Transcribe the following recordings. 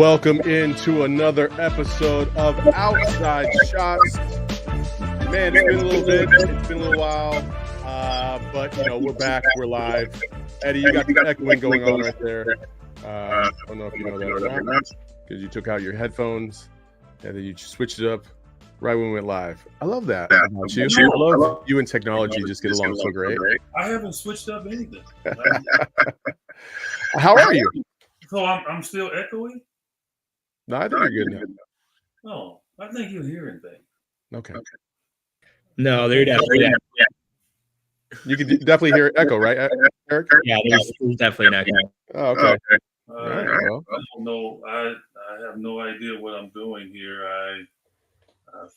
Welcome into another episode of Outside Shots. Man, it's been a little bit. It's been a little while. But, we're back. We're live. Eddie, you got the echoing going on right there. I don't know if you know that or not, because you took out your headphones and then you switched it up right when we went live. I love that about you. I love you and technology just get along so great. I haven't switched up anything. How are you? So I'm still echoing? No, I think you're good now. No, I think you're hearing things. Okay. No, they're definitely. You can definitely hear echo, right, Eric? Yeah, there's definitely an echo. Oh, okay. All right, well. I don't know. I have no idea what I'm doing here. I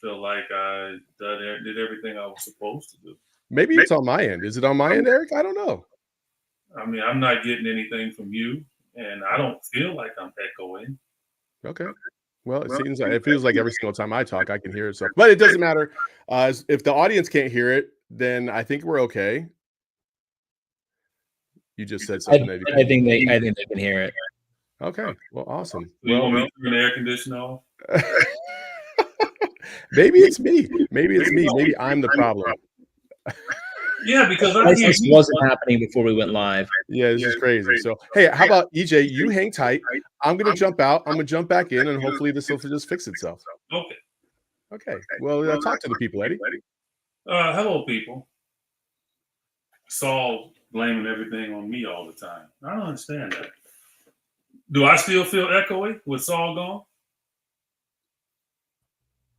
feel like I did everything I was supposed to do. Maybe it's on my end. Is it on my end, Eric? I don't know. I mean, I'm not getting anything from you, and I don't feel like I'm echoing. Okay. Well, it feels like every single time I talk, I can hear it. So, but it doesn't matter. If the audience can't hear it, then I think we're okay. You just said something. I think they can hear it. Okay. Well, awesome. So you want me to turn the air conditioner off? Maybe it's me. Maybe I'm the problem. Yeah, because This wasn't happening before we went live. Yeah, this is crazy. So, hey, how about EJ? You hang tight. I'm gonna jump out. I'm gonna jump back in, and hopefully this will just fix itself. Okay. Well, talk to the people, Eddie. Hello, people. Saul blaming everything on me all the time. I don't understand that. Do I still feel echoey with Saul gone?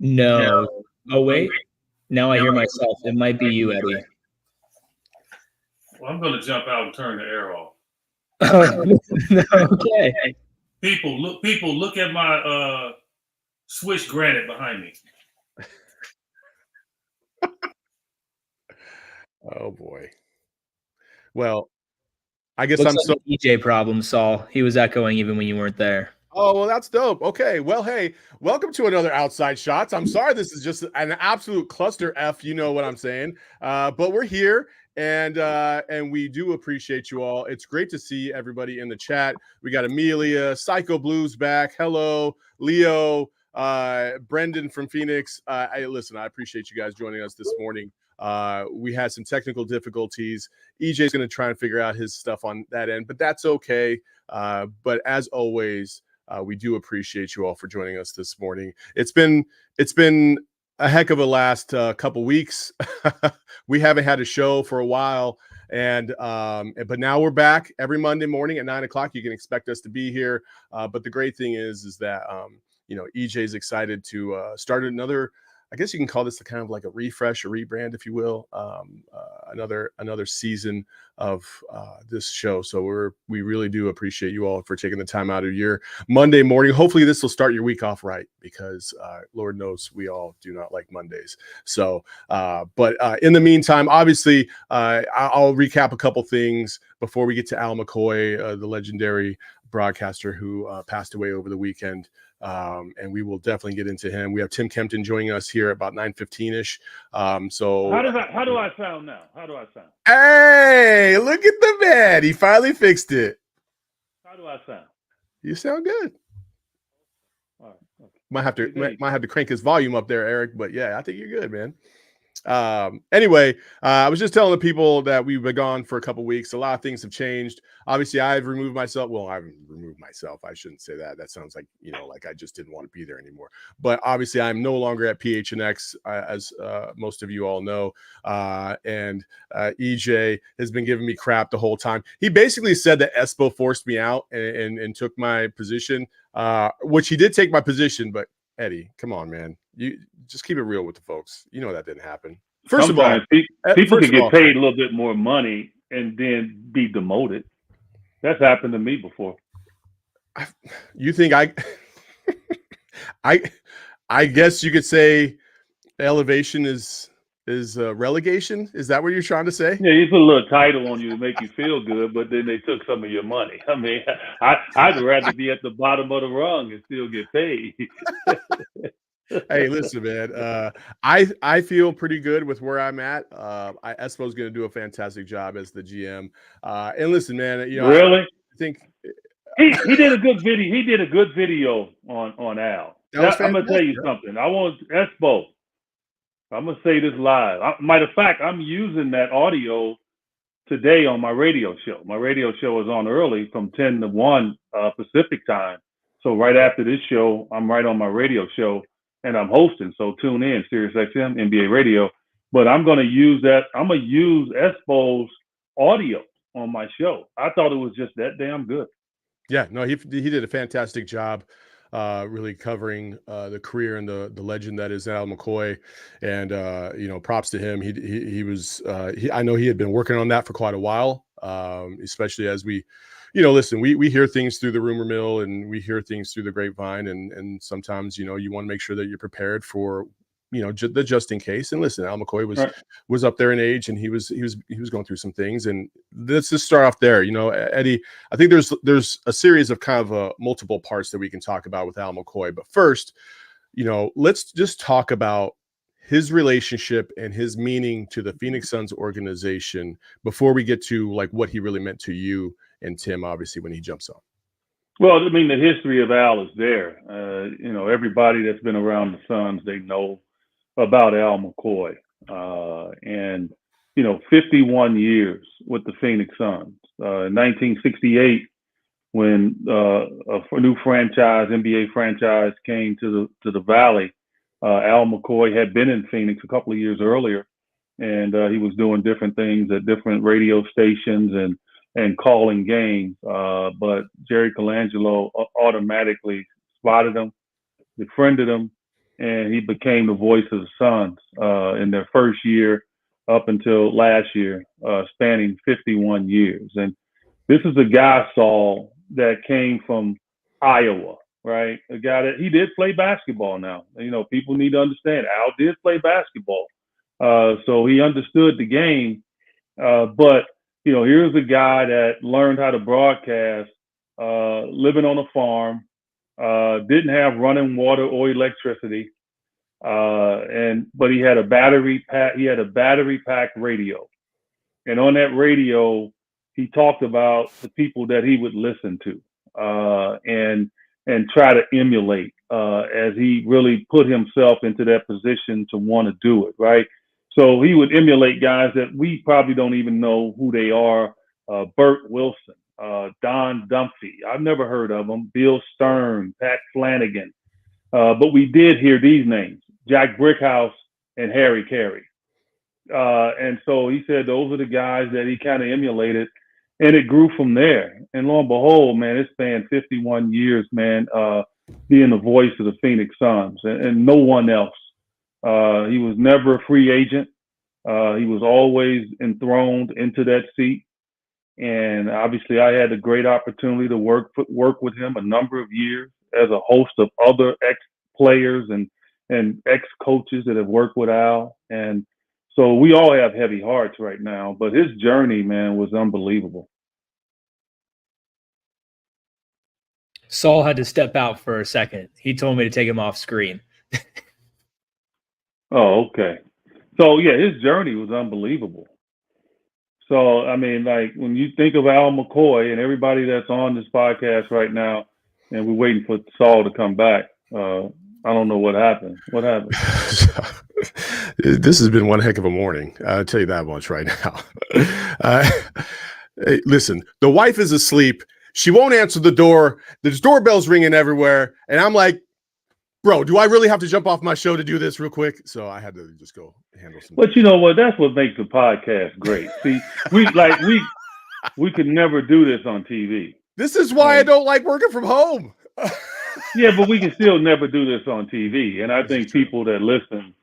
No. Oh, wait. Now I hear myself. It might be you, Eddie. Well, I'm going to jump out and turn the air off. Okay. People, look at my Swiss granite behind me. Oh boy. Well, I guess Looks I'm like so an EJ problem, Saul. He was echoing even when you weren't there. Oh, well, that's dope. Okay. Well, hey, welcome to another Outside Shots. I'm sorry this is just an absolute cluster F, you know what I'm saying. But we're here and we do appreciate you all. It's great to see everybody in the chat. We got Amelia, Psycho Blues back. Hello, Leo, Brendan from Phoenix. Listen, I appreciate you guys joining us this morning. We had some technical difficulties. EJ's going to try and figure out his stuff on that end, but that's okay. But as always, we do appreciate you all for joining us this morning. It's been a heck of a last couple weeks. We haven't had a show for a while, but now we're back every Monday morning at 9:00. You can expect us to be here. But the great thing is that EJ's excited to start another. I guess you can call this kind of like a refresh, a rebrand, if you will. Another season of this show. So we really do appreciate you all for taking the time out of your Monday morning. Hopefully this will start your week off right, because Lord knows we all do not like Mondays. So, but in the meantime, obviously, I'll recap a couple things before we get to Al McCoy, the legendary broadcaster who passed away over the weekend. And we will definitely get into him. We have Tim Kempton joining us here about 9:15-ish. So how do I sound now? How do I sound? Hey, look at the man. He finally fixed it. How do I sound? You sound good. All right. Okay. Might have to crank his volume up there, Eric, but yeah, I think you're good, man. Anyway, I was just telling the people that we've been gone for a couple weeks. A lot of things have changed. Obviously, I've removed myself. Well, I've removed myself. I shouldn't say that. That sounds like, like I just didn't want to be there anymore. But obviously, I'm no longer at PHNX, as most of you all know. And EJ has been giving me crap the whole time. He basically said that Espo forced me out and took my position, which he did take my position. But Eddie, come on, man. You just keep it real with the folks. You know that didn't happen. First of all, people can get paid a little bit more money and then be demoted. That's happened to me before. You think I guess you could say elevation is relegation? Is that what you're trying to say? Yeah, you put a little title on you to make you feel good, but then they took some of your money. I mean, I'd rather be at the bottom of the rung and still get paid. Hey, listen, man. I feel pretty good with where I'm at. Espo's going to do a fantastic job as the GM. And listen, man. Really? I think he did a good video. He did a good video on Al. That was I'm gonna tell you fantastic. something. I want Espo. I'm gonna say this live. Matter of fact, I'm using that audio today on my radio show. My radio show is on early from 10 to 1 Pacific time. So right after this show, I'm right on my radio show and I'm hosting. So tune in, Sirius XM, NBA Radio. But I'm gonna use that. I'm gonna use Espo's audio on my show. I thought it was just that damn good. Yeah, no, he did a fantastic job, really covering the career and the legend that is Al McCoy, and props to him. He was I know he had been working on that for quite a while, especially as we, listen, we hear things through the rumor mill and we hear things through the grapevine, and sometimes you want to make sure that you're prepared for the just in case. And listen, Al McCoy was up there in age, and he was going through some things. And let's just start off there. Eddie, I think there's a series of kind of multiple parts that we can talk about with Al McCoy. But first, let's just talk about his relationship and his meaning to the Phoenix Suns organization before we get to like what he really meant to you and Tim, obviously, when he jumps on. Well, I mean, the history of Al is there. Everybody that's been around the Suns, they know about Al McCoy, and 51 years with the Phoenix Suns. In 1968, when a new franchise, NBA franchise, came to the Valley, Al McCoy had been in Phoenix a couple of years earlier, and he was doing different things at different radio stations and calling games. But Jerry Colangelo automatically spotted him, befriended him, and he became the voice of the Suns in their first year up until last year, spanning 51 years. And this is a guy, Saul, that came from Iowa, right? A guy that he did play basketball now. People need to understand Al did play basketball. So he understood the game. But here's a guy that learned how to broadcast, living on a farm, didn't have running water or electricity, but he had a battery pack radio, and on that radio he talked about the people that he would listen to, and try to emulate, as he really put himself into that position to want to do it, right? So he would emulate guys that we probably don't even know who they are. Burt Wilson, Don Dumphy. I've never heard of him. Bill Stern, Pat Flanagan. But we did hear these names, Jack Brickhouse and Harry Carey. And so he said those are the guys that he kind of emulated, and it grew from there. And lo and behold, man, it spanned 51 years, man, being the voice of the Phoenix Suns and no one else. He was never a free agent. He was always enthroned into that seat. And obviously I had a great opportunity to work with him a number of years as a host of other ex-players and ex-coaches that have worked with Al. And so we all have heavy hearts right now, but his journey, man, was unbelievable. Saul had to step out for a second. He told me to take him off screen. Oh, okay. So yeah, his journey was unbelievable. So, I mean, like when you think of Al McCoy and everybody that's on this podcast right now, and we're waiting for Saul to come back, I don't know what happened. What happened? This has been one heck of a morning. I'll tell you that much right now. Hey, listen, the wife is asleep. She won't answer the door. There's doorbells ringing everywhere. And I'm like, bro, do I really have to jump off my show to do this real quick? So I had to just go handle some. But you know what? That's what makes the podcast great. See, we could never do this on TV. This is why I don't like working from home. Yeah, but we can still never do this on TV. And I think people that listen,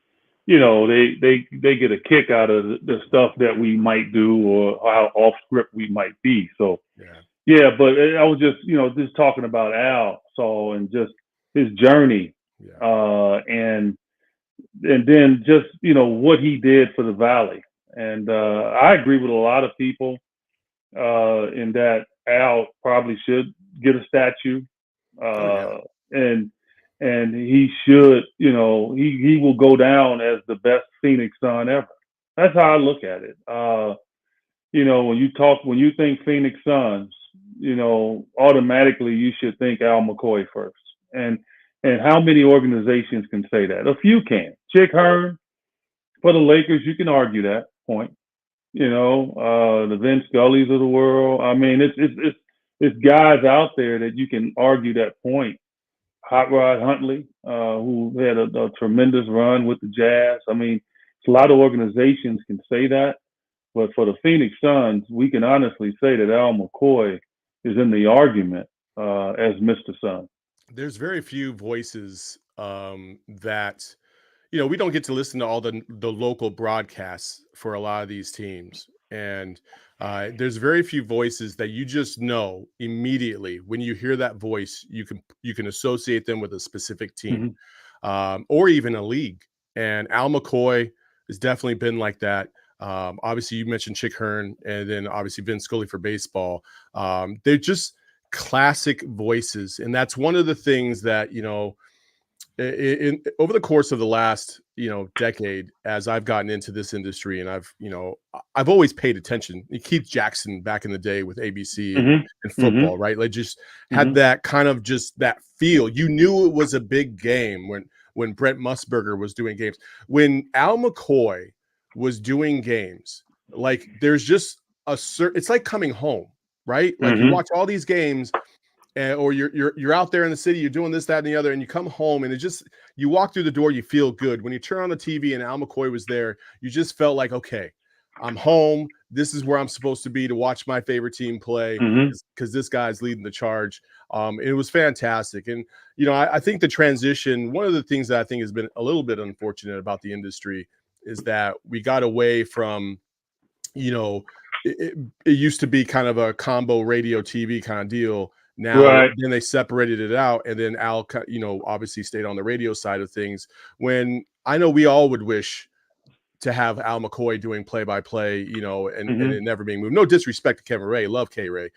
they get a kick out of the stuff that we might do or how off script we might be. So yeah, but I was just talking about Al, Saul, and just his journey. Yeah. And then just what he did for the Valley, and I agree with a lot of people in that Al probably should get a statue, and he should, he will go down as the best Phoenix Sun ever. That's how I look at it. When you think Phoenix Suns, automatically you should think Al McCoy first. And how many organizations can say that? A few can. Chick Hearn for the Lakers, you can argue that point. The Vince Scullys of the world. I mean, it's guys out there that you can argue that point. Hot Rod Huntley, who had a tremendous run with the Jazz. I mean, a lot of organizations can say that, but for the Phoenix Suns, we can honestly say that Al McCoy is in the argument as Mr. Sun. There's very few voices that, we don't get to listen to all the local broadcasts for a lot of these teams. And there's very few voices that you just know immediately when you hear that voice, you can associate them with a specific team or even a league. And Al McCoy has definitely been like that. Obviously, you mentioned Chick Hearn, and then obviously Vince Scully for baseball. They're just classic voices, and that's one of the things that over the course of the last decade, as I've gotten into this industry, and I've always paid attention. Keith Jackson back in the day with ABC and football, right? Like just had that kind of just that feel. You knew it was a big game when Brent Musburger was doing games. When Al McCoy was doing games, like there's just it's like coming home, right? Like you watch all these games. Or you're out there in the city, you're doing this, that, and the other, and you come home and you walk through the door, you feel good. When you turn on the TV and Al McCoy was there, you just felt like, okay, I'm home. This is where I'm supposed to be to watch my favorite team play because this guy's leading the charge. It was fantastic. And, I think the transition, one of the things that I think has been a little bit unfortunate about the industry is that we got away from, it used to be kind of a combo radio TV kind of deal. Now, then they separated it out, and then Al, obviously stayed on the radio side of things. When I know we all would wish to have Al McCoy doing play-by-play, and it never being moved. No disrespect to Kevin Ray, love K Ray,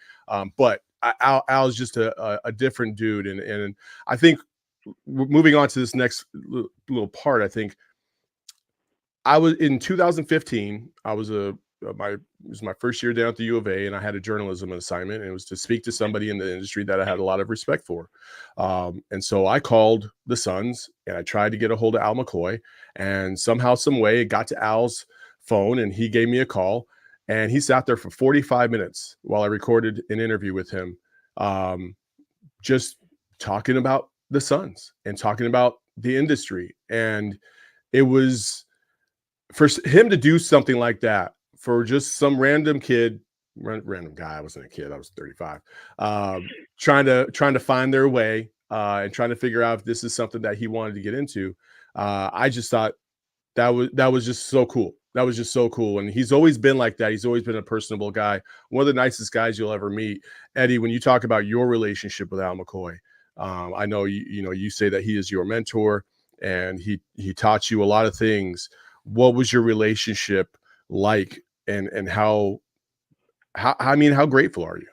but Al's just a different dude, and I think moving on to this next little part, I think I was in 2015. I was it was my first year down at the U of A, and I had a journalism assignment, and it was to speak to somebody in the industry that I had a lot of respect for. And so I called the Suns and I tried to get a hold of Al McCoy, and somehow, some way it got to Al's phone and he gave me a call, and he sat there for 45 minutes while I recorded an interview with him, just talking about the Suns and talking about the industry. And it was for him to do something like that, for just some random guy. I wasn't a kid. I was 35. Trying to find their way and trying to figure out if this is something that he wanted to get into. I just thought that was just so cool. That was just so cool. And he's always been like that. He's always been a personable guy. One of the nicest guys you'll ever meet. Eddie, when you talk about your relationship with Al McCoy, I know you say that he is your mentor and he taught you a lot of things. What was your relationship like? And how grateful are you?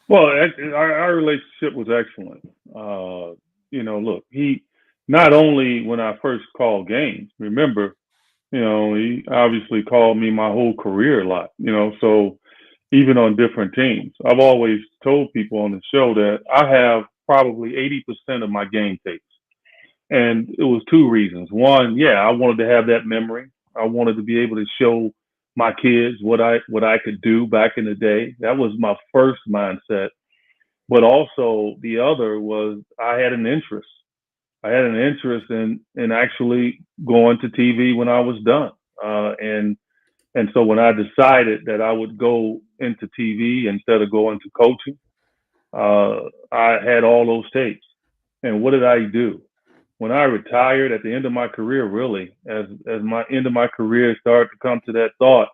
Well, our relationship was excellent. Look, he not only when I first called games, remember, he obviously called me my whole career a lot, so even on different teams. I've always told people on the show that I have probably 80% of my game tapes. And it was two reasons. One, I wanted to have that memory. I wanted to be able to show my kids what I could do back in the day. That was my first mindset. But also the other was I had an interest. I had an interest in actually going to TV when I was done. And so when I decided that I would go into TV instead of going to coaching, I had all those tapes. And what did I do? When I retired at the end of my career, really, as my end of my career started to come to that thought,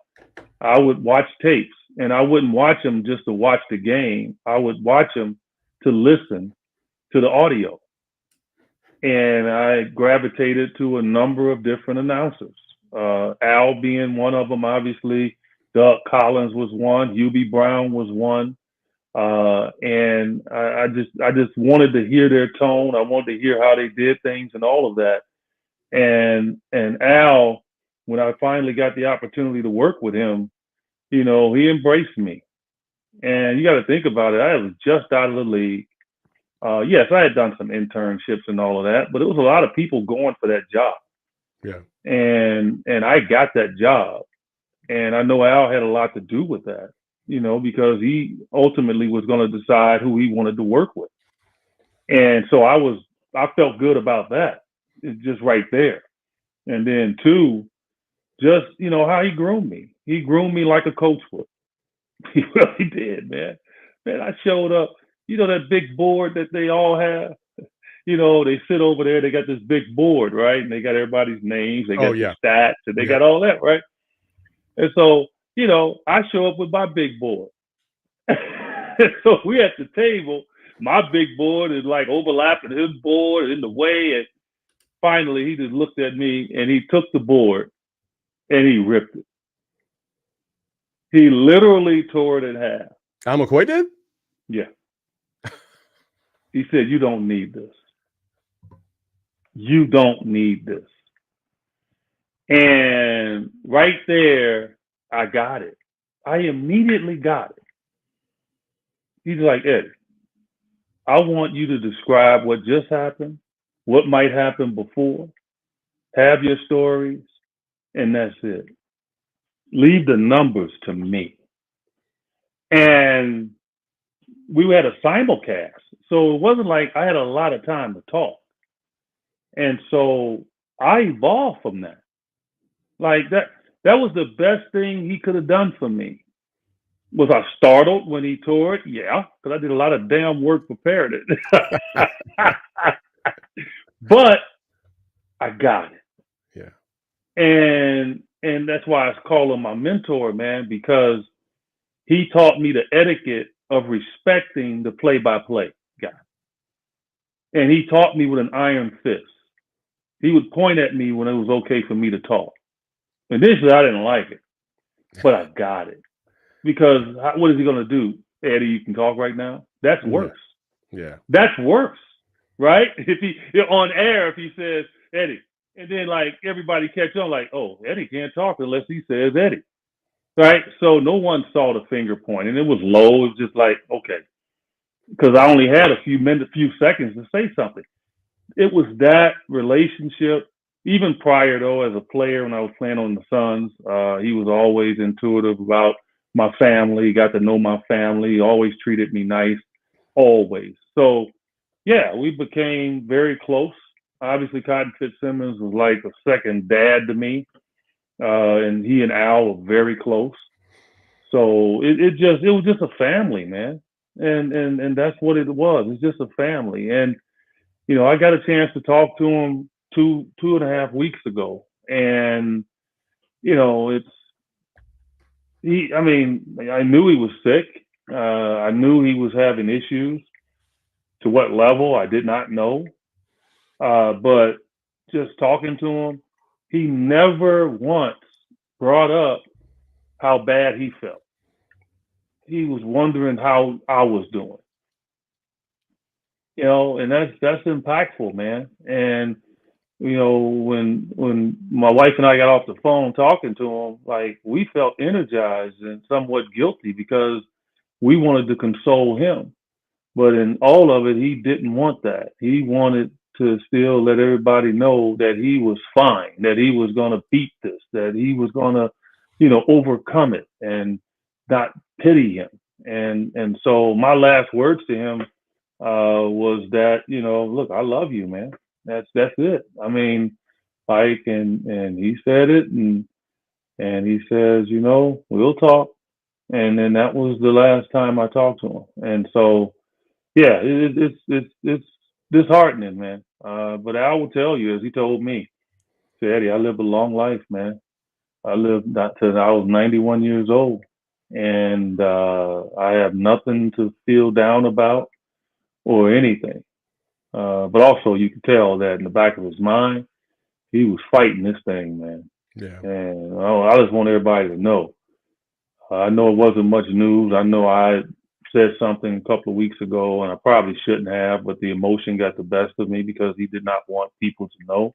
I would watch tapes, and I wouldn't watch them just to watch the game. I would watch them to listen to the audio. And I gravitated to a number of different announcers. Al being one of them, obviously. Doug Collins was one. Hubie Brown was one. And I just wanted to hear their tone. I wanted to hear how they did things and all of that. And Al, when I finally got the opportunity to work with him, he embraced me. And you got to think about it. I was just out of the league. Yes, I had done some internships and all of that, but it was a lot of people going for that job. Yeah. And I got that job. And I know Al had a lot to do with that, because he ultimately was going to decide who he wanted to work with. And so I felt good about that. It's just right there. And then two, just, how he groomed me. He groomed me like a coach would. He really did, man. Man, I showed up, that big board that they all have. They sit over there, they got this big board, right? And they got everybody's names, they got the stats, and they got all that, right? And so, I show up with my big board. So we at the table, my big board is like overlapping his board in the way. And finally, he just looked at me and he took the board and he ripped it. He literally tore it in half. Al McCoy did? Yeah. He said, "You don't need this. You don't need this." And right there, I got it. I immediately got it. He's like, "Eddie, I want you to describe what just happened, what might happen before, have your stories, and that's it. Leave the numbers to me." And we had a simulcast, so it wasn't like I had a lot of time to talk. And so I evolved from that. Like that was the best thing he could have done for me. Was I startled when he tore it? Yeah, because I did a lot of damn work preparing it. But I got it. Yeah. And that's why I call him my mentor, man, because he taught me the etiquette of respecting the play-by-play guy. And he taught me with an iron fist. He would point at me when it was okay for me to talk. Initially, I didn't like it, but I got it. Because what is he going to do? Eddie, you can talk right now? That's worse. Yeah. That's worse, right? If he on air, if he says, "Eddie," and then like everybody catch on like, "Oh, Eddie can't talk unless he says Eddie." Right? So no one saw the finger point, and it was low. It was just like, okay. Because I only had a few seconds to say something. It was that relationship. Even prior, though, as a player, when I was playing on the Suns, he was always intuitive about my family. He got to know my family. He always treated me nice, always. So, yeah, we became very close. Obviously, Cotton Fitzsimmons was like a second dad to me, and he and Al were very close. So it was just a family, man, and that's what it was. It's just a family, and I got a chance to talk to him two and a half weeks ago, and I knew he was sick. I knew he was having issues. To what level, I did not know. But just talking to him, he never once brought up how bad he felt. He was wondering how I was doing. And that's impactful, man. And when my wife and I got off the phone talking to him, like we felt energized and somewhat guilty because we wanted to console him. But in all of it, he didn't want that. He wanted to still let everybody know that he was fine, that he was going to beat this, that he was going to, overcome it and not pity him. And so my last words to him was that, look, I love you, man. That's it. I mean, like, and he said it, and he says, we'll talk. And then that was the last time I talked to him. And so, yeah, it's disheartening, man. But I will tell you, as he told me, said, "Eddie, I lived a long life, man. I lived till I was 91 years old, and I have nothing to feel down about or anything." But also, you can tell that in the back of his mind, he was fighting this thing, man. Yeah. And I just want everybody to know. I know it wasn't much news. I know I said something a couple of weeks ago, and I probably shouldn't have, but the emotion got the best of me because he did not want people to know.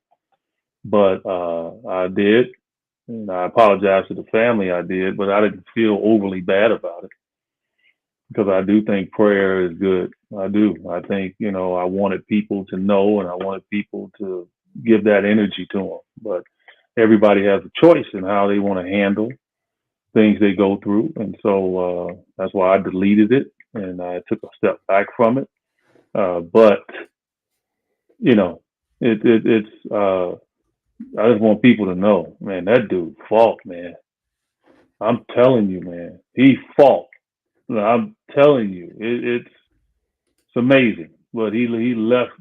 But I did, and I apologize to the family. I did, but I didn't feel overly bad about it. because I do think prayer is good. I do. I think, I wanted people to know, and I wanted people to give that energy to them. But everybody has a choice in how they want to handle things they go through. And so that's why I deleted it and I took a step back from it. But, it's, I just want people to know, man, that dude fought, man. I'm telling you, man, he fought. I'm telling you, it's amazing. But he left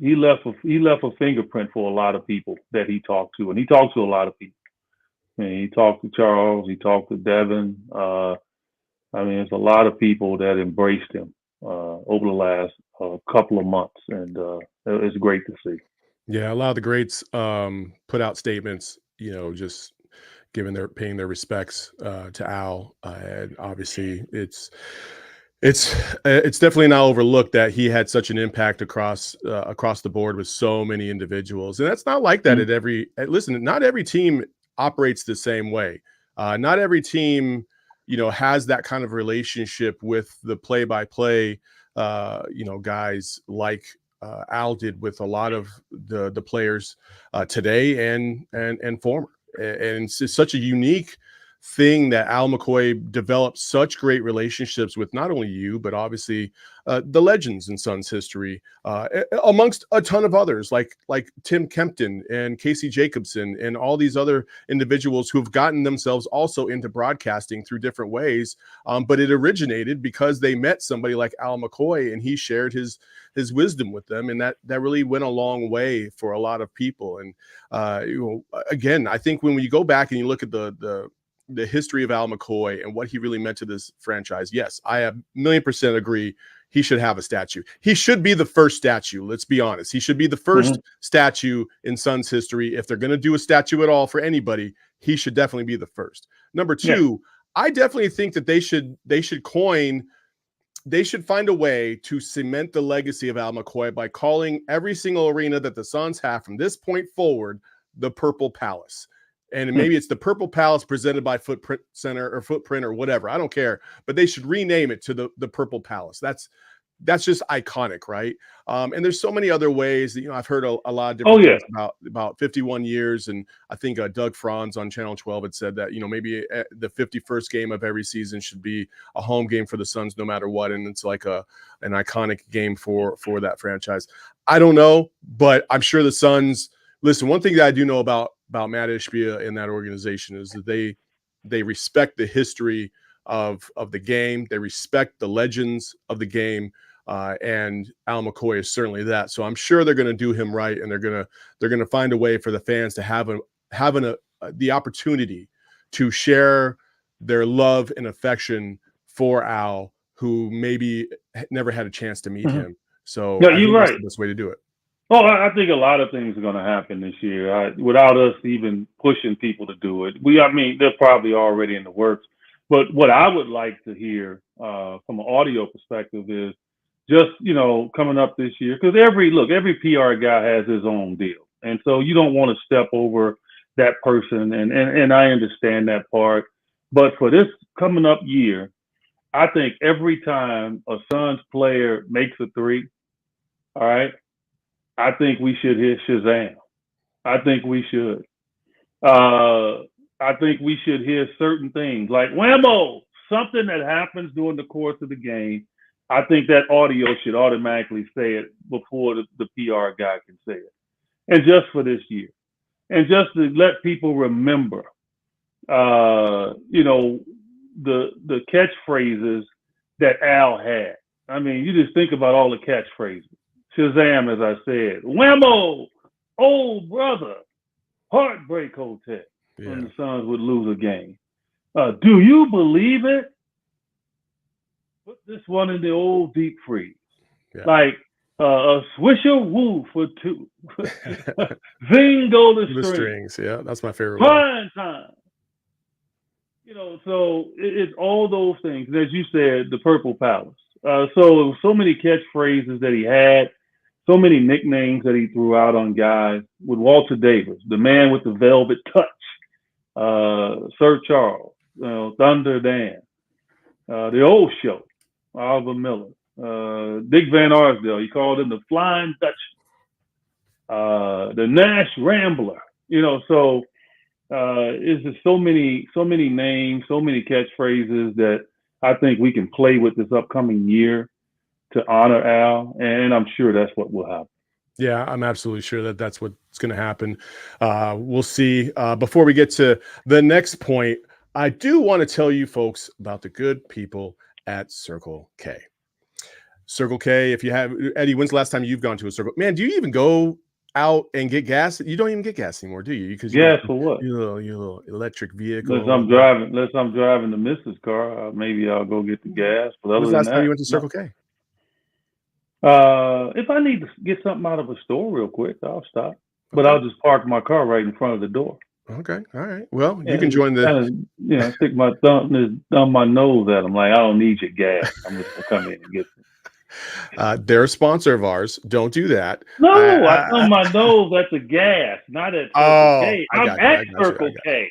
a fingerprint for a lot of people that he talked to, and he talked to a lot of people. And he talked to Charles, he talked to Devin. It's a lot of people that embraced him over the last couple of months, and it's great to see. Yeah, a lot of the greats put out statements, just paying their respects to Al, and obviously it's definitely not overlooked that he had such an impact across the board with so many individuals, and that's not like that at every. Listen, not every team operates the same way. Not every team, has that kind of relationship with the play-by-play, guys like Al did with a lot of the players today and former. And it's such a unique thing that Al McCoy developed such great relationships with not only you, but obviously the legends in Suns history, amongst a ton of others like Tim Kempton and Casey Jacobson and all these other individuals who've gotten themselves also into broadcasting through different ways. But it originated because they met somebody like Al McCoy and he shared his wisdom with them. And that really went a long way for a lot of people. And, again, I think when you go back and you look at the history of Al McCoy and what he really meant to this franchise, yes, I 1,000,000% agree. He should have a statue. He should be the first statue. Let's be honest. He should be the first statue in Suns history. If they're going to do a statue at all for anybody, he should definitely be the first. Number two, I definitely think that they should find a way to cement the legacy of Al McCoy by calling every single arena that the Suns have from this point forward the Purple Palace. And maybe it's the Purple Palace presented by Footprint or whatever. I don't care. But they should rename it to the Purple Palace. That's just iconic, right? And there's so many other ways that, I've heard a lot of different things about 51 years. And I think Doug Franz on Channel 12 had said that, maybe the 51st game of every season should be a home game for the Suns no matter what. And it's like an iconic game for that franchise. I don't know, but I'm sure the Suns – listen, one thing that I do know about Matt Ishbia in that organization is that they respect the history of the game. They respect the legends of the game. And Al McCoy is certainly that. So I'm sure they're going to do him right, and they're going to find a way for the fans to have the opportunity to share their love and affection for Al, who maybe never had a chance to meet him. So yeah, you're right. That's the best way to do it. Well, I think a lot of things are going to happen this year without us even pushing people to do it. They're probably already in the works. But what I would like to hear from an audio perspective is just, coming up this year, because every PR guy has his own deal. And so you don't want to step over that person. And I understand that part. But for this coming up year, I think every time a Suns player makes a three, all right, I think we should hit Shazam. I think we should. I think we should hear certain things like whammo, something that happens during the course of the game. I think that audio should automatically say it before the PR guy can say it. And just for this year. And just to let people remember, the catchphrases that Al had. You just think about all the catchphrases. Shazam, as I said. Whammo! Oh, brother. Heartbreak Hotel. Yeah. When the Suns would lose a game. Do you believe it? Put this one in the old deep freeze. Yeah. Like a swisher woo for two. Zing go the strings. Yeah, that's my favorite one. Time. So it's all those things. And as you said, the Purple Palace. So many catchphrases that he had. So many nicknames that he threw out on guys. With Walter Davis, the man with the velvet touch, Sir Charles, Thunder Dan, the old show, Oliver Miller, Dick Van Arsdale. He called him the Flying Dutchman, the Nash Rambler. So it's just so many names, so many catchphrases that I think we can play with this upcoming year to honor Al, and I'm sure that's what will happen. Yeah, I'm absolutely sure that that's what's going to happen. We'll see. Before we get to the next point, I do want to tell you folks about the good people at Circle K. Circle K, if you have, Eddie, when's the last time you've gone to a Circle? Man, do you even go out and get gas? You don't even get gas anymore, do you? Because gas for what? Your little electric vehicle. Unless I'm driving the missus' car, maybe I'll go get the gas. But when's the last time you went to Circle K? If I need to get something out of a store real quick, I'll stop. But I'll just park my car right in front of the door. Okay, all right. Well, you can join the. Stick my thumb my nose at them like I don't need your gas. I'm just gonna come in and get some. They're a sponsor of ours. Don't do that. No, I thumb my nose at the gas, not at Circle K. I'm at Circle K.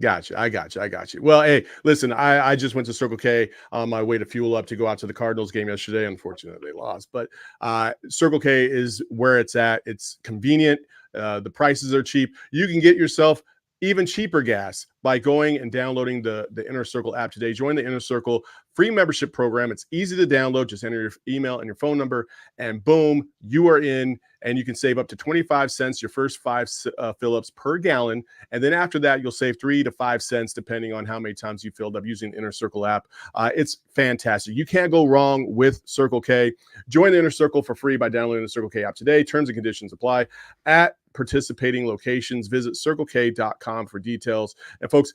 Gotcha. I got you. Well, hey, listen, I just went to Circle K on my way to fuel up to go out to the Cardinals game yesterday. Unfortunately, they lost. But Circle K is where it's at. It's convenient. The prices are cheap. You can get yourself even cheaper gas by going and downloading the Inner Circle app today. Join the Inner Circle free membership program. It's easy to download. Just enter your email and your phone number, and boom, you are in. And you can save up to 25 cents your first 5 fill-ups per gallon. And then after that, you'll save 3 to 5 cents depending on how many times you filled up using the Inner Circle app. It's fantastic. You can't go wrong with Circle K. Join the Inner Circle for free by downloading the Circle K app today. Terms and conditions apply at participating locations. Visit circlek.com for details. And folks,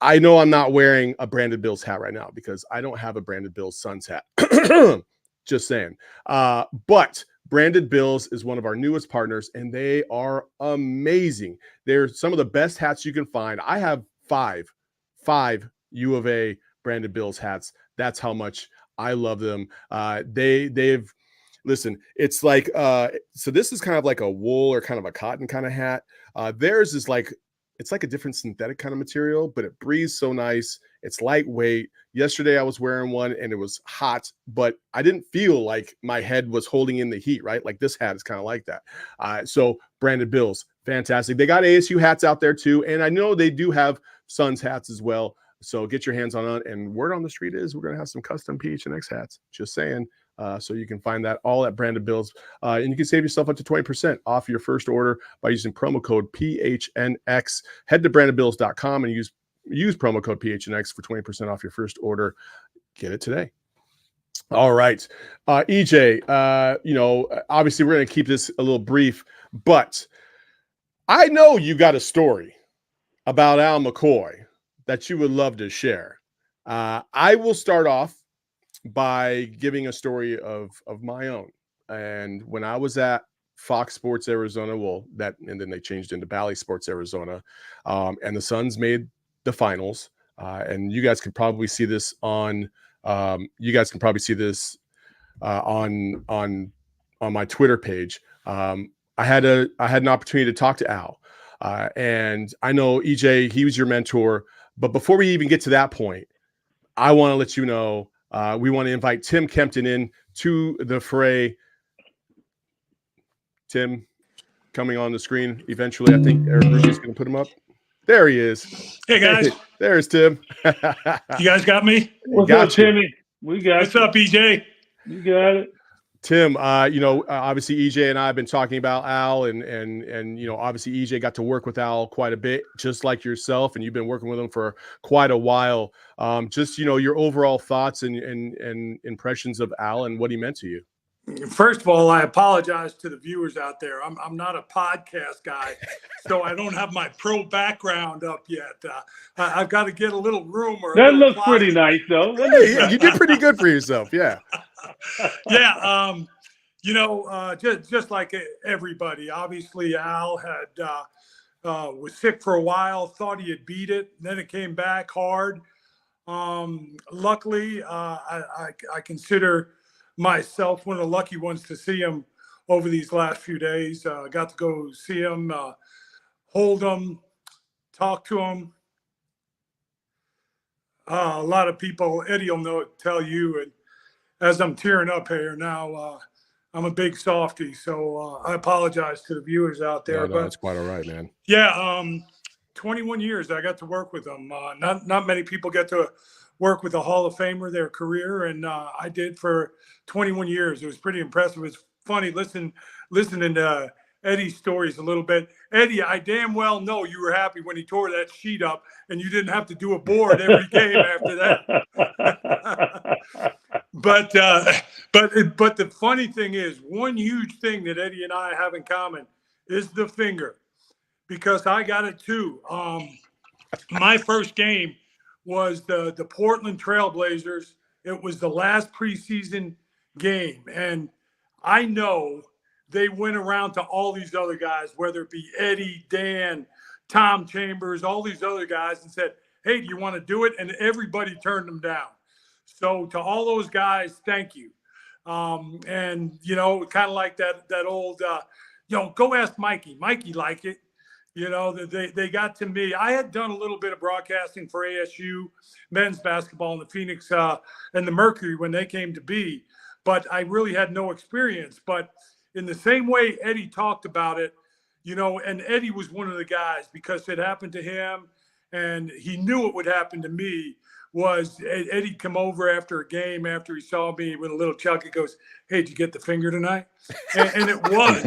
I know I'm not wearing a Branded Bills hat right now because I don't have a Branded Bills Suns hat. Just saying. But Branded Bills is one of our newest partners, and they are amazing. They're some of the best hats you can find. I have five U of A Branded Bills hats. That's how much I love them. They've listen, it's like so this is kind of like a wool or kind of a cotton kind of hat. Theirs is like it's like a different synthetic kind of material, but it breathes so nice. It's lightweight. Yesterday I was wearing one and it was hot, but I didn't feel like my head was holding in the heat, right? Like this hat is kind of like that. So Branded Bills, fantastic. They got ASU hats out there too. And I know they do have Suns hats as well. So get your hands on it. And word on the street is we're going to have some custom PHNX hats. Just saying. So you can find that all at Branded Bills. And you can save yourself up to 20% off your first order by using promo code PHNX. Head to brandedbills.com and use promo code PHNX for 20% off your first order. Get it today. All right. EJ, obviously we're going to keep this a little brief, but I know you got a story about Al McCoy that you would love to share. I will start off by giving a story of my own. And when I was at Fox Sports Arizona, and then they changed into Bally Sports Arizona, and the Suns made the finals. And you guys could probably see this on my Twitter page. I had an opportunity to talk to Al, and I know EJ, he was your mentor. But before we even get to that point, I want to let you know. We want to invite Tim Kempton in to the fray. Tim coming on the screen eventually. I think Eric Ruby's going to put him up. There he is. Hey, guys. There's Tim. You guys got me? What's up, Timmy? We got What's up, EJ? You got it. Tim, obviously EJ and I have been talking about Al, and obviously EJ got to work with Al quite a bit, just like yourself, and you've been working with him for quite a while. Just your overall thoughts and impressions of Al and what he meant to you. First of all, I apologize to the viewers out there. I'm not a podcast guy, so I don't have my pro background up yet. I've got to get a little room. That looks pretty nice, though. Hey, you did pretty good for yourself, yeah. Yeah, just like everybody. Obviously, Al was sick for a while, thought he had beat it, then it came back hard. Luckily, I consider myself one of the lucky ones to see him over these last few days. Got to go see him, hold him, talk to him. A lot of people, Eddie will tell you, and as I'm tearing up here now, I'm a big softie, so I apologize to the viewers out there. No, that's quite all right, man. Yeah, 21 years I got to work with them. Not many people get to work with a Hall of Famer their career, and I did for 21 years. It was pretty impressive. It's funny listening to Eddie's stories a little bit. Eddie, I damn well know you were happy when he tore that sheet up and you didn't have to do a board every game after that. But the funny thing is, one huge thing that Eddie and I have in common is the finger, because I got it too. My first game was the Portland Trailblazers. It was the last preseason game, and I know they went around to all these other guys, whether it be Eddie, Dan, Tom Chambers, all these other guys, and said, "Hey, do you want to do it?" And everybody turned them down. So to all those guys, thank you. And kind of like that old, go ask Mikey. Mikey liked it. They got to me. I had done a little bit of broadcasting for ASU men's basketball in the Phoenix and the Mercury when they came to be, but I really had no experience. But in the same way Eddie talked about it, and Eddie was one of the guys, because it happened to him and he knew it would happen to me, was Eddie come over after a game, after he saw me with a little chuck. He goes, "Hey, did you get the finger tonight?" And it was.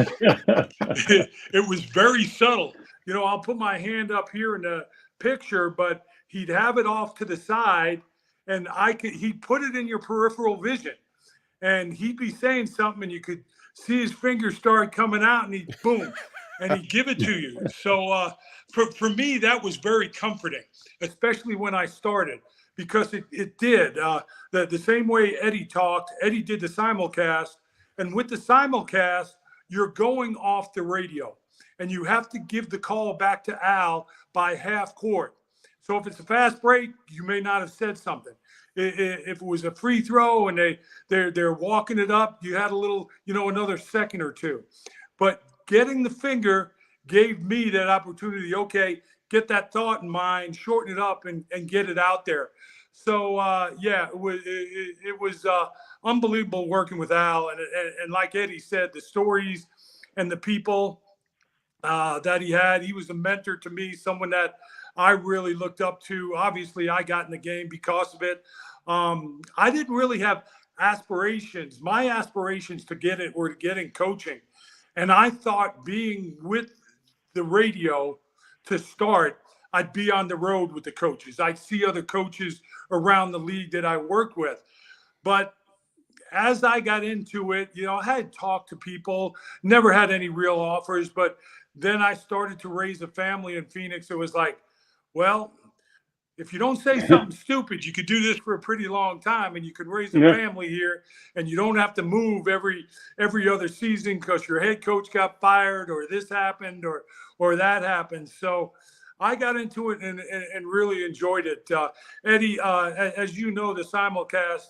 It was very subtle. I'll put my hand up here in the picture, but he'd have it off to the side, and he'd put it in your peripheral vision, and he'd be saying something, and you could see his fingers start coming out, and he'd boom, and he'd give it to you. So for me, that was very comforting, especially when I started, because it did. The same way Eddie talked, Eddie did the simulcast, and with the simulcast, you're going off the radio, and you have to give the call back to Al by half court. So if it's a fast break, you may not have said something. If it was a free throw and they're walking it up, you had a little, another second or two. But getting the finger gave me that opportunity. Okay, get that thought in mind, shorten it up, and get it out there. So it was unbelievable working with Al, and like Eddie said, the stories and the people that he had. He was a mentor to me, someone that I really looked up to. Obviously, I got in the game because of it. I didn't really have aspirations. My aspirations to get it were to get in coaching. And I thought, being with the radio to start, I'd be on the road with the coaches. I'd see other coaches around the league that I worked with. But as I got into it, I had talked to people, never had any real offers, but then I started to raise a family in Phoenix. It was like, well, if you don't say something stupid, you could do this for a pretty long time, and you could raise a family here, and you don't have to move every other season because your head coach got fired, or this happened, or that happened. So I got into it and really enjoyed it. Eddie, as you know, the simulcast,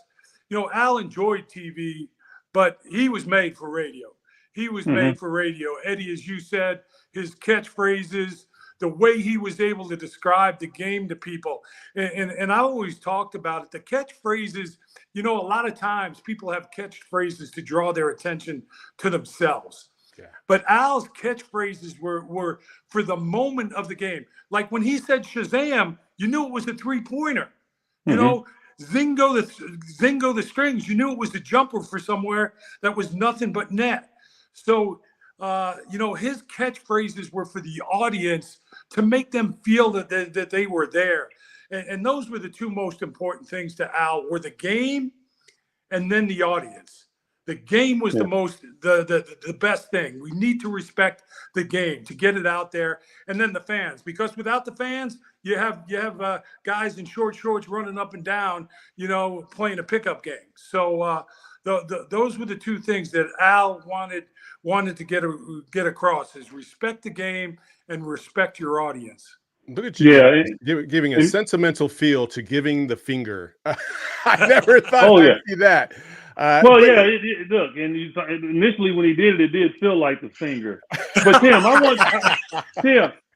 Al enjoyed TV, but he was made for radio. He was made for radio. Eddie, as you said, his catchphrases, the way he was able to describe the game to people. And I always talked about it. The catchphrases, a lot of times people have catchphrases to draw their attention to themselves. Yeah. But Al's catchphrases were for the moment of the game. Like when he said Shazam, you knew it was a three-pointer. Zingo the strings, you knew it was a jumper for somewhere that was nothing but net. So, his catchphrases were for the audience to make them feel that they were there. And those were the two most important things to Al, were the game and then the audience. The game was the best thing. We need to respect the game to get it out there, and then the fans, because without the fans, you have guys in short shorts running up and down, playing a pickup game. So those were the two things that Al wanted to get across: is respect the game and respect your audience. Look at you, giving a sentimental feel to giving the finger. I never thought I'd see that. Look, and initially when he did it did feel like the finger. But Tim,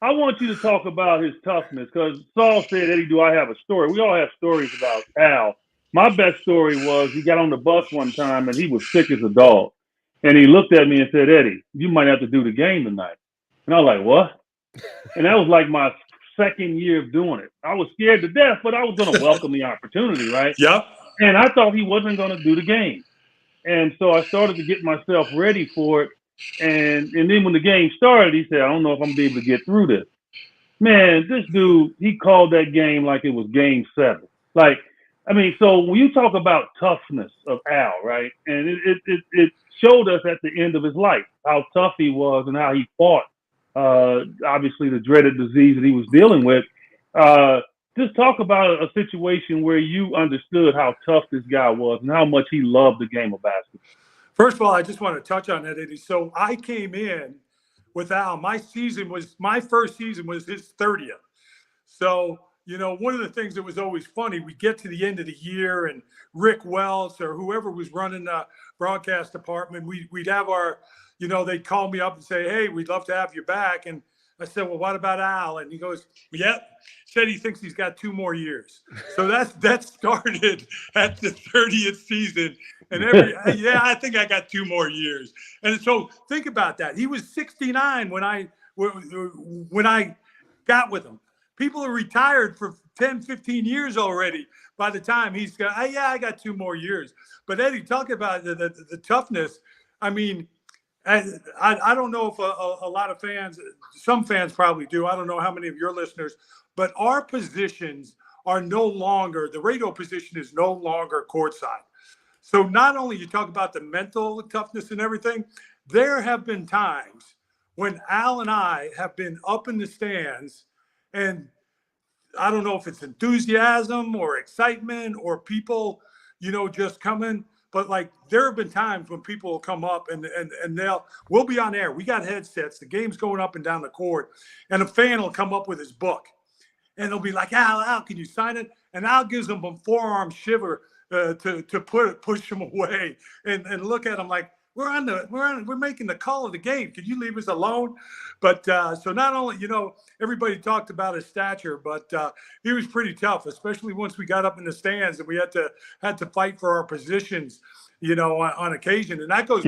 I want you to talk about his toughness, because Saul said, "Eddie, do I have a story?" We all have stories about Al, My best story was he got on the bus one time and he was sick as a dog. And he looked at me and said, Eddie, you might have to do the game tonight. And I was like, what? And that was like my second year of doing it. I was scared to death, but I was going to welcome the opportunity, right? Yep. And I thought he wasn't going to do the game. And so I started to get myself ready for it. And then when the game started, he said, I don't know if I'm going to be able to get through this. Man, this dude, he called that game like it was game 7. Like, I mean, so when you talk about toughness of Al, right? And it showed us at the end of his life how tough he was and how he fought, obviously, the dreaded disease that he was dealing with. Just talk about a situation where you understood how tough this guy was and how much he loved the game of basketball. First of all, I just want to touch on that, Eddie. So I came in with Al. My first season was his 30th. So, you know, one of the things that was always funny, we get to the end of the year and Rick Wells or whoever was running the broadcast department, we'd have our, you know, they'd call me up and say, hey, we'd love to have you back. And I said, well, what about Al? And he goes, yep. Said he thinks he's got 2 more years. So that started at the 30th season. And I think I got 2 more years. And so think about that. He was 69 when I got with him. People are retired for 10, 15 years already by the time he's got, I got 2 more years. But Eddie, talk about the toughness. I mean, I don't know if a lot of fans, some fans probably do. I don't know how many of your listeners, but our positions are no longer, the radio position is no longer courtside. So not only you talk about the mental toughness and everything, there have been times when Al and I have been up in the stands, and I don't know if it's enthusiasm or excitement or people, you know, just coming. But like there have been times when people will come up and we'll be on air. We got headsets. The game's going up and down the court, and a fan will come up with his book, and they'll be like, Al, can you sign it? And Al gives them a forearm shiver to push him away and look at him like we're making the call of the game. Can you leave us alone? But so not only, you know, everybody talked about his stature, but he was pretty tough, especially once we got up in the stands and we had to fight for our positions, you know, on occasion. And that goes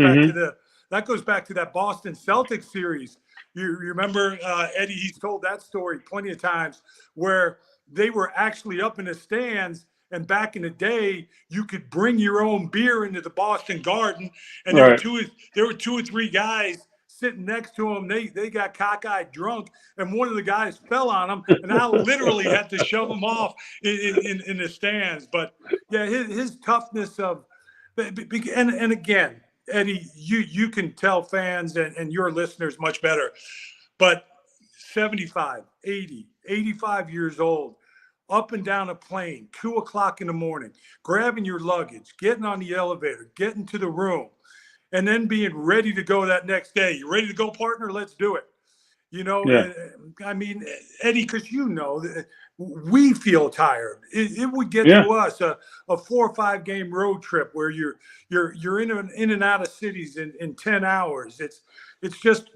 back to that Boston Celtics series. You remember, Eddie, he's told that story plenty of times where they were actually up in the stands. And back in the day, you could bring your own beer into the Boston Garden, and there were 2 or 3 guys sitting next to him. They got cockeyed drunk, and one of the guys fell on him, and I literally had to shove him off in the stands. But yeah, his toughness and again, Eddie, you can tell fans and your listeners much better, but 75, 80, 85 years old. Up and down a plane, 2 o'clock in the morning, grabbing your luggage, getting on the elevator, getting to the room, and then being ready to go that next day. You ready to go, partner? Let's do it. You know, yeah. I mean, Eddie, because you know, we feel tired. It would get to us a 4 or 5 game road trip where you're in and out of cities in 10 hours. It's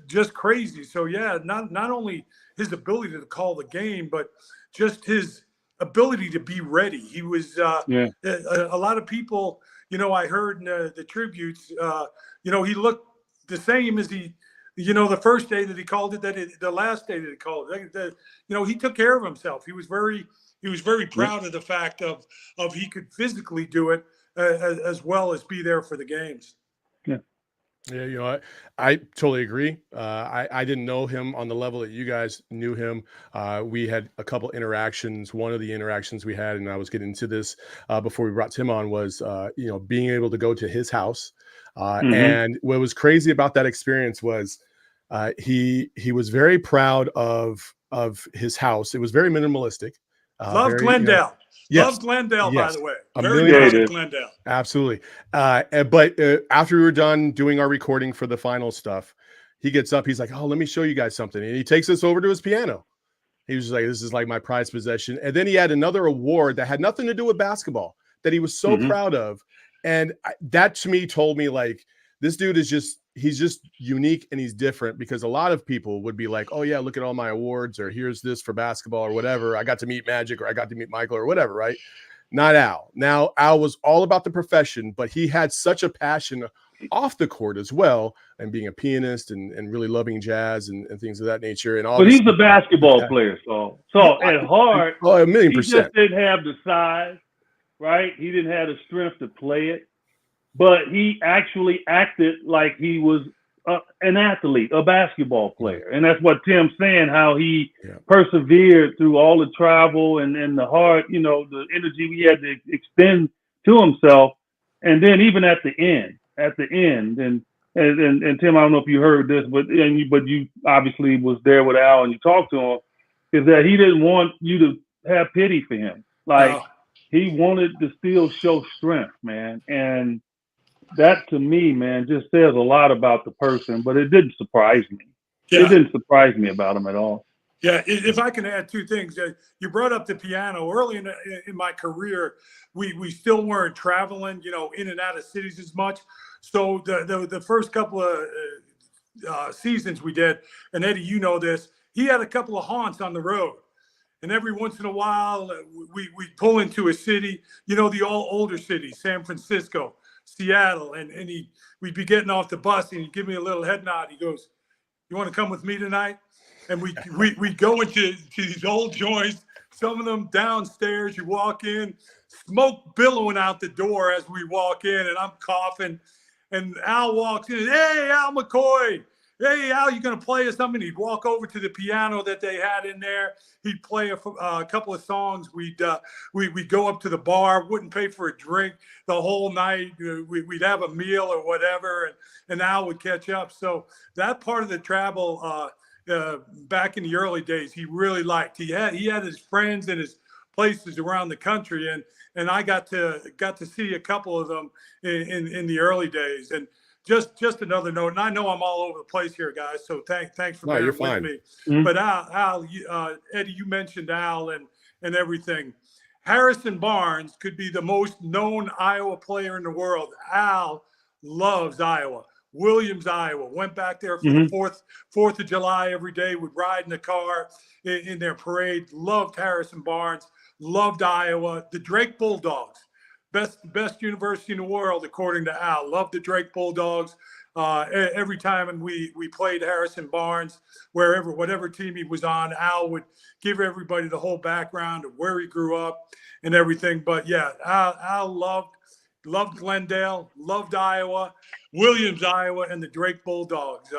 just crazy. So yeah, not only his ability to call the game, but just his ability to be ready. He was a lot of people, you know, I heard in the tributes, you know, he looked the same as he, you know, the first day that he called it, the last day that he called it, you know, he took care of himself. He was very proud of the fact of he could physically do it as well as be there for the games. Yeah, you know, I totally agree. I didn't know him on the level that you guys knew him. We had a couple interactions. One of the interactions we had, and I was getting into this before we brought Tim on, was you know, being able to go to his house. And what was crazy about that experience was he was very proud of his house. It was very minimalistic. Love Glendale. You know, yes. Love Glendale, yes. by the way. Very proud of Glendale. Absolutely. But after we were done doing our recording for the final stuff, he gets up. He's like, oh, let me show you guys something. And he takes us over to his piano. He was like, this is like my prized possession. And then he had another award that had nothing to do with basketball that he was so proud of. And that to me told me, like, this dude is he's just unique and he's different, because a lot of people would be like, oh yeah, look at all my awards, or here's this for basketball or whatever. I got to meet Magic, or I got to meet Michael, or whatever. Right. not Al. Now, Al was all about the profession, but he had such a passion off the court as well, and being a pianist and really loving jazz and things of that nature. And But he's a basketball player, so at heart, oh, 1,000,000%. He just didn't have the size, right? He didn't have the strength to play it, but he actually acted like he was an athlete, a basketball player. And that's what Tim's saying, how he persevered through all the travel and the hard, the energy he had to extend to himself. And then even at the end, and Tim, I don't know if you heard this, but you obviously was there with Al and you talked to him, is that he didn't want you to have pity for him. Like, he wanted to still show strength, man. And that, to me, man, just says a lot about the person, but it didn't surprise me. It didn't surprise me about him at all. Yeah, if I can add two things. You brought up the piano. Early in my career, we still weren't traveling, in and out of cities as much. So the first couple of seasons we did, and Eddie, you know this, he had a couple of haunts on the road. And every once in a while, we pull into a city, the all older cities, San Francisco, Seattle, and we'd be getting off the bus, and he'd give me a little head nod. He goes, "You want to come with me tonight?" And we go into these old joints, some of them downstairs. You walk in, smoke billowing out the door as we walk in, and I'm coughing. And Al walks in, "Hey, Al McCoy. Hey, Al, you going to play us something?" He'd walk over to the piano that they had in there. He'd play a couple of songs. We'd go up to the bar, wouldn't pay for a drink the whole night. We'd have a meal or whatever, and Al would catch up. So that part of the travel back in the early days, he really liked. He had his friends and his places around the country, and I got to see a couple of them in the early days. And just another note, and I know I'm all over the place here, guys, so thanks for bearing with me. Mm-hmm. But Al, Eddie, you mentioned Al and everything. Harrison Barnes could be the most known Iowa player in the world. Al loves Iowa. Williams, Iowa. Went back there for the 4th of July every day. Would ride in the car in their parade. Loved Harrison Barnes. Loved Iowa. The Drake Bulldogs. Best university in the world, according to Al. Loved the Drake Bulldogs. Every time we played Harrison Barnes, whatever team he was on, Al would give everybody the whole background of where he grew up and everything. But yeah, Al loved Glendale, loved Iowa, Williams, Iowa, and the Drake Bulldogs.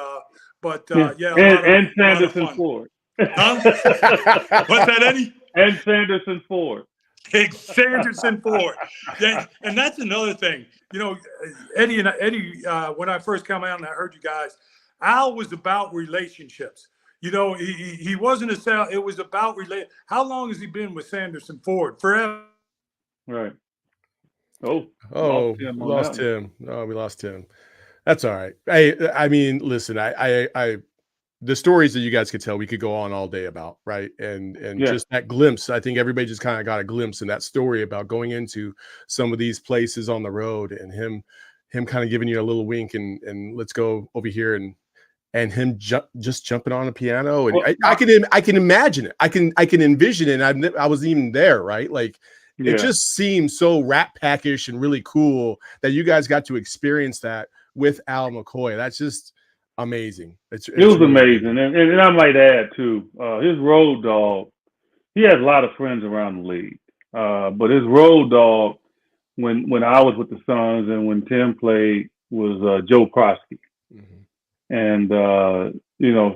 And Sanderson Ford. Huh? What's that, Eddie? And Sanderson Ford. Sanderson Ford. Yeah, and that's another thing. Eddie, when I first come out and I heard you guys, Al was about relationships. He wasn't it was about How long has he been with Sanderson Ford? Forever. Right. We lost Tim. Oh, we lost Tim. That's all right. I mean, listen, I the stories that you guys could tell, we could go on all day about, right? And just that glimpse, I think everybody just kind of got a glimpse in that story about going into some of these places on the road, and him kind of giving you a little wink and let's go over here, and him just jumping on a piano. And I can imagine it. I can envision it. And I wasn't even there, right? Like, it just seems so Rat Pack-ish and really cool that you guys got to experience that with Al McCoy. That's just amazing. It was really amazing. And I might add too, his road dog, he has a lot of friends around the league. But his road dog, when I was with the Suns and when Tim played, was Joe Prosky. Mm-hmm. And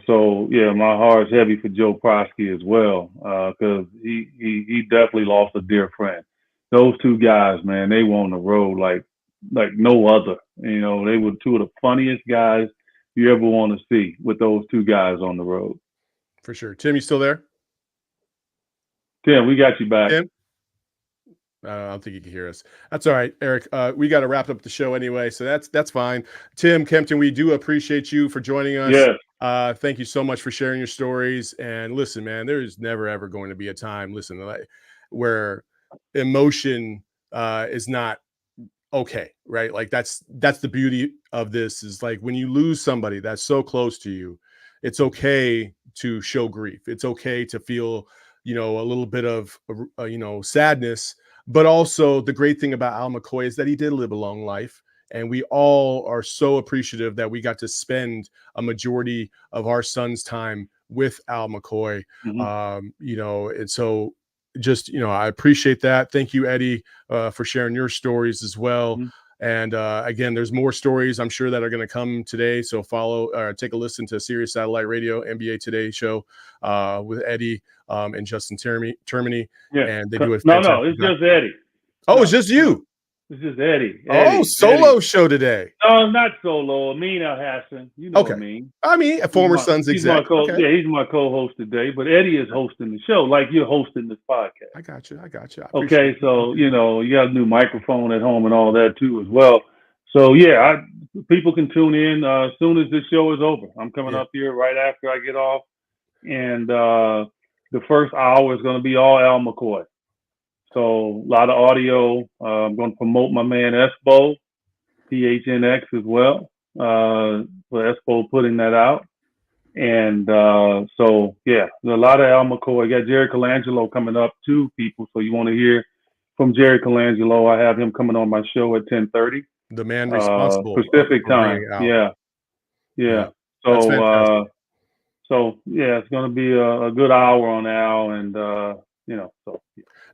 so my heart's heavy for Joe Prosky as well, because he definitely lost a dear friend. Those two guys, man, they were on the road like no other. They were two of the funniest guys you ever want to see, with those two guys on the road. For sure. Tim, you still there? Tim, we got you back. Tim? I don't think you can hear us. That's all right, Eric. We got to wrap up the show anyway, so that's fine. Tim Kempton, we do appreciate you for joining us. Yes. Thank you so much for sharing your stories. And listen, man, there is never ever going to be a time, where emotion is not okay, right? Like that's the beauty of this, is like when you lose somebody that's so close to you, it's okay to show grief. It's okay to feel, a little bit of, sadness. But also the great thing about Al McCoy is that he did live a long life. And we all are so appreciative that we got to spend a majority of our son's time with Al McCoy. You know, and so just, you know, I appreciate that. Thank you, Eddie, for sharing your stories as well. And again, there's more stories I'm sure that are going to come today. So follow or take a listen to Sirius Satellite Radio NBA Today show with Eddie and Justin Termini. Yeah. And they do it. No, it's just Eddie. Oh, it's just you. It's just Eddie. Oh, solo show today. No, not solo. Amin Al Hassan. You know Amin. I mean, a former Suns exec. Yeah, he's my co-host today. But Eddie is hosting the show, like you're hosting this podcast. I got you. Okay, so you know you got a new microphone at home and all that too as well. So yeah, people can tune in as soon as this show is over. I'm coming up here right after I get off, and the first hour is going to be all Al McCoy. So a lot of audio. I'm going to promote my man Espo, PHNX as well. For Espo putting that out. And so, yeah, there's a lot of Al McCoy. I got Jerry Colangelo coming up too, people. So you want to hear from Jerry Colangelo. I have him coming on my show at 10:30. The man responsible. Pacific time. Yeah. So yeah, it's going to be a good hour on Al. And, you know, so.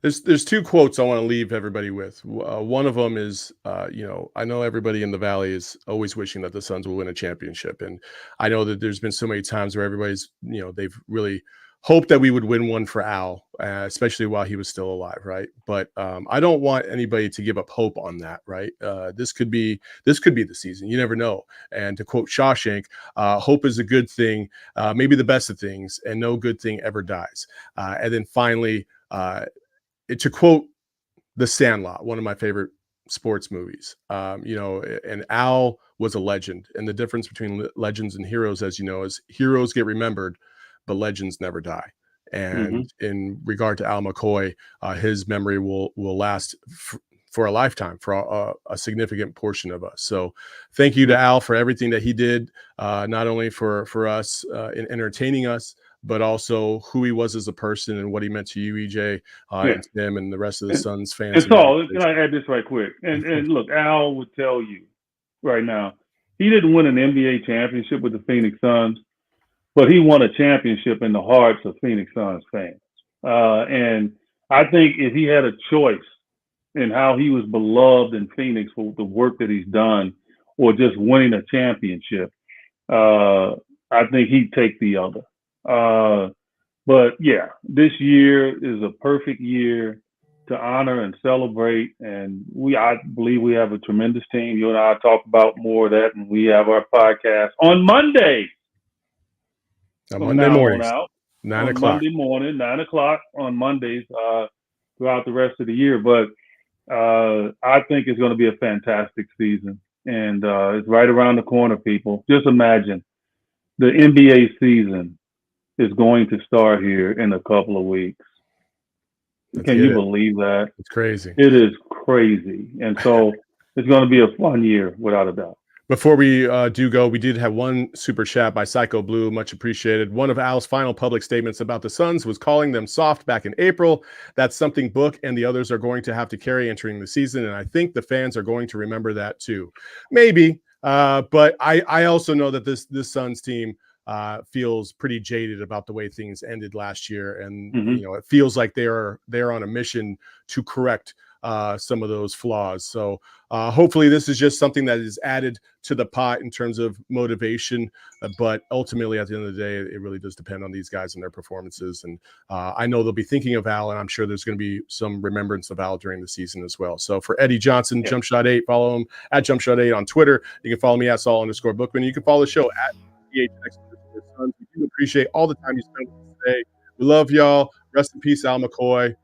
There's two quotes I want to leave everybody with. One of them is, you know, I know everybody in the Valley is always wishing that the Suns will win a championship. And I know that there's been so many times where everybody's, you know, they've really hoped that we would win one for Al, especially while he was still alive, right? But I don't want anybody to give up hope on that, right? This could be the season. You never know. And to quote Shawshank, hope is a good thing, maybe the best of things, and no good thing ever dies. And then finally, to quote The Sandlot, one of my favorite sports movies, you know, and Al was a legend. And the difference between legends and heroes, as you know, is heroes get remembered, but legends never die. And in regard to Al McCoy, his memory will last for a lifetime, for a significant portion of us. So thank you to Al for everything that he did, not only for us in entertaining us, but also who he was as a person and what he meant to you, EJ, and Tim, and the rest of the Suns fans. And so, can I add this right quick? And look, Al would tell you right now, he didn't win an NBA championship with the Phoenix Suns, but he won a championship in the hearts of Phoenix Suns fans. And I think if he had a choice in how he was beloved in Phoenix for the work that he's done, or just winning a championship, I think he'd take the other. But yeah, this year is a perfect year to honor and celebrate. And I believe we have a tremendous team. You and I talk about more of that, and we have our podcast on Monday. Monday morning, 9 o'clock. Monday morning, 9 o'clock on Mondays throughout the rest of the year. But I think it's going to be a fantastic season. And it's right around the corner, people. Just imagine the NBA season is going to start here in a couple of weeks. Can you believe that? It's crazy. It is crazy. And so it's going to be a fun year, without a doubt. Before we do go, we did have one super chat by Psycho Blue, much appreciated. One of Al's final public statements about the Suns was calling them soft back in April. That's something Book and the others are going to have to carry entering the season, and I think the fans are going to remember that too. Maybe, but I also know that this Suns team feels pretty jaded about the way things ended last year, and you know, it feels like they're on a mission to correct some of those flaws. So hopefully this is just something that is added to the pot in terms of motivation, but ultimately at the end of the day, it really does depend on these guys and their performances. And I know they'll be thinking of Al, and I'm sure there's going to be some remembrance of Al during the season as well. So for Eddie Johnson, JumpShot8, follow him at JumpShot8 on Twitter. You can follow me at Saul_Bookman. You can follow the show at PHNX. We do appreciate all the time you spent with us today. We love y'all. Rest in peace, Al McCoy.